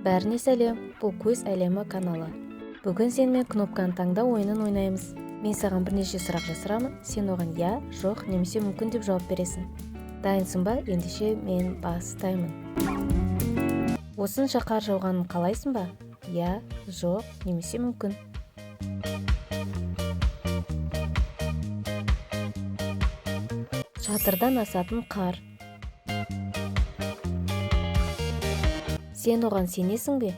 Бәріне сәлем, бұл Көз әлемі каналы. Бүгін сенімен кнопканы таңда ойынын ойнаймыз. Мен саған бірнеше сұрақ жасырамын, сен оған я, жоқ, немесе мүмкін деп жауап бересің. Дайынсың ба? Ендеше мен бастаймын. Осынша қар жауғанын қалайсың ба? Я, жоқ, немесе мүмкін. Шатырдан асатын қар. Сен оған сенесің бе?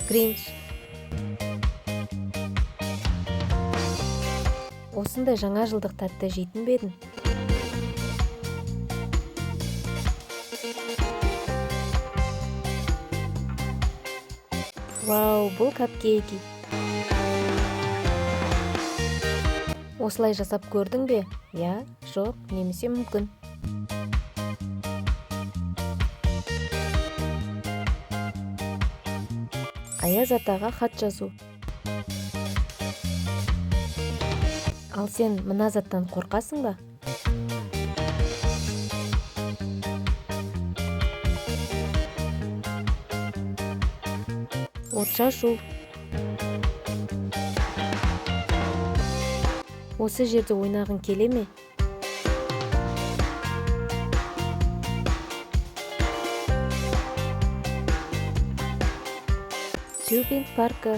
Гринч. Осындай жаңа жылдық тәтті жейтін бе едің? Вау, бұл капкейки. Осылай жасап көрдің бе? Я, жоқ, немесе мүмкін. Аяз атаға хат жазу. Ал сен мына заттан қорқасың ба? Отшашу. Осы жерде ойнағың келе ме? Тюбинг паркі.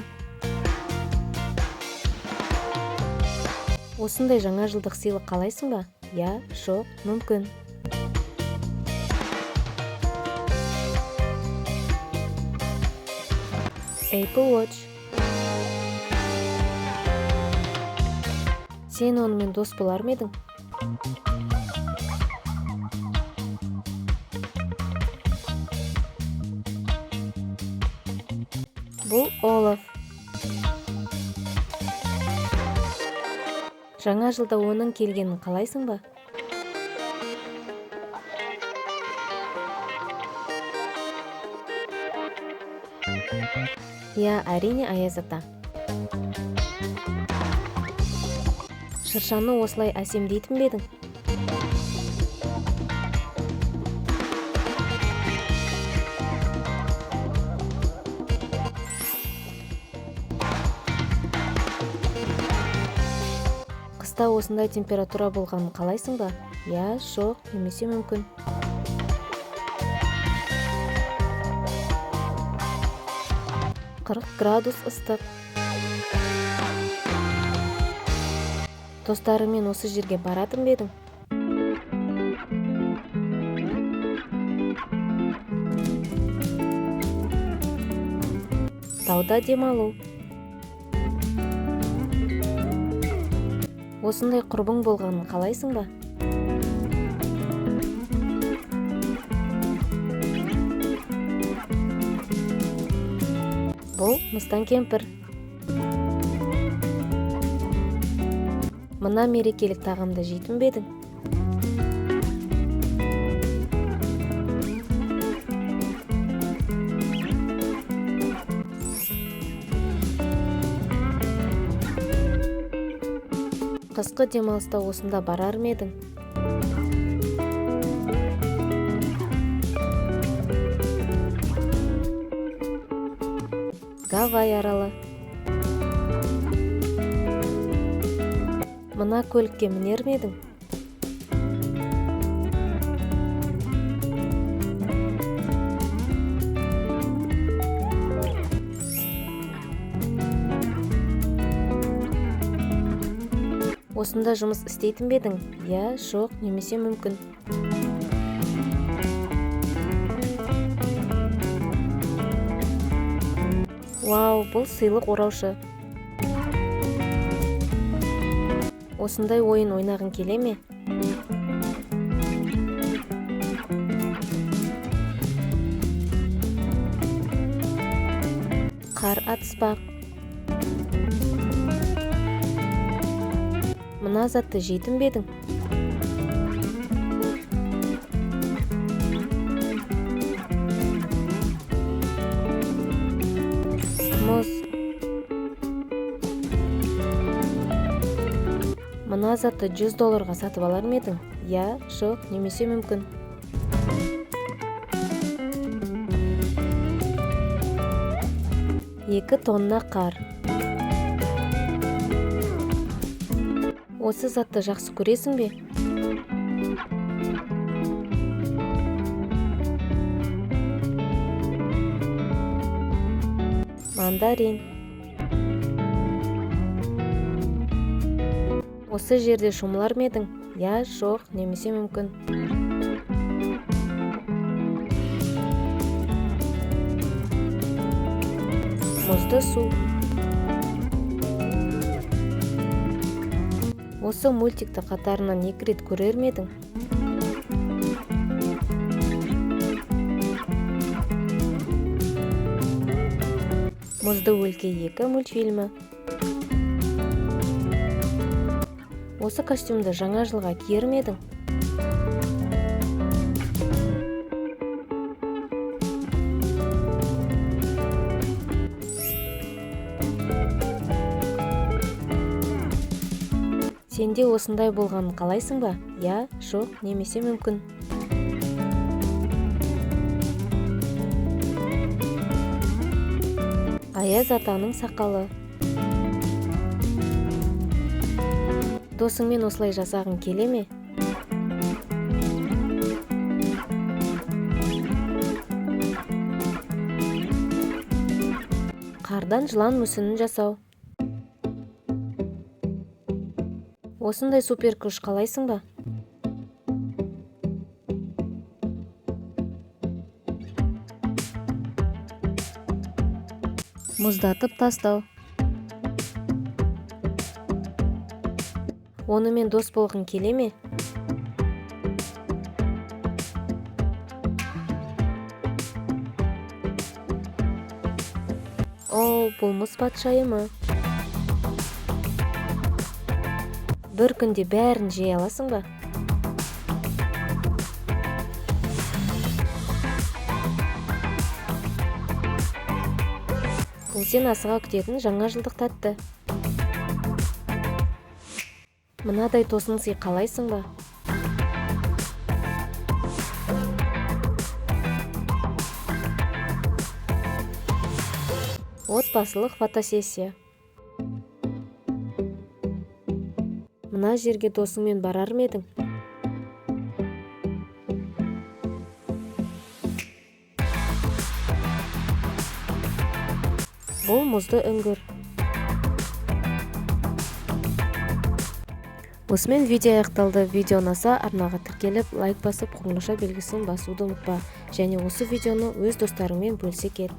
Осындай жаңа жылдық сыйлық қалайсың ба? Я, жоқ, мүмкін. Apple Watch. Сен онымен дос болар ма едің? Бұл Олаф. Жаңа жылда оның келгенін қалайсың ба? Я, әрине Аяз ата. Шыршаны осылай әсемдейтін бе едің? Қыста осындай температура болғанын қалайсың ба? Я, жоқ, немесе мүмкін. градус ыстық. Достарымен осы жерге баратын бе едің? Тауда демалу. Осындай құрбың болғанын қалайсың ба? Бұл Мыстан кемпір. Мына мерекелік тағамды жейтін бе едің? Қысқы демалыста осында барар ма едің? Гавай аралы. Мына көлікке мінер ме едің? Осында жұмыс істейтін бе едің? Я, жоқ, немесе мүмкін. Вау, бұл сыйлық ораушы. Осындай ойын ойнағың келе ме? Қар атыспақ. Мына затты жейтін бе едің? Мұз. Мына затты $100 сатып алар ма едің? Я, жоқ, немесе мүмкін. Екі тонна қар. Осы затты жақсы көресің бе? Мандарин. Осы жерде шомылар ма едің? Я, жоқ, немесе мүмкін. Мұзды су. Осы мультикті қатарынан 2 рет көрер ме едің? Мұзды өлке 2 мультфильмі. Осы костюмді жаңа жылға киер ме едің? Сенде осындай болғанын қалайсың ба? Я, жоқ, немесе мүмкін. Аяз атаның сақалы. Досыңмен осылай жасағың келе ме? Қардан жылан мүсінін жасау. Осындай супер күш қалайсың ба? Мұздатып тастау. Онымен дос болғың келе ме? О, бұл мұз патшайымы. Бір күнде бәрін жей аласың ба? Бұл сен асыға күтетін жаңа жылдық тәтті. Мынадай тосын сый қалайсың ба? Отбасылық фотосессия. Мына жерге досыңмен барар ма едің? Бұл мұзды үңгір. Осымен видео аяқталды. Видео ұнаса арнаға тіркеліп, лайк басып, қоңырауша белгісін басуды ұмытпа. Және осы видеоны өз достарыңмен бөлісе кет.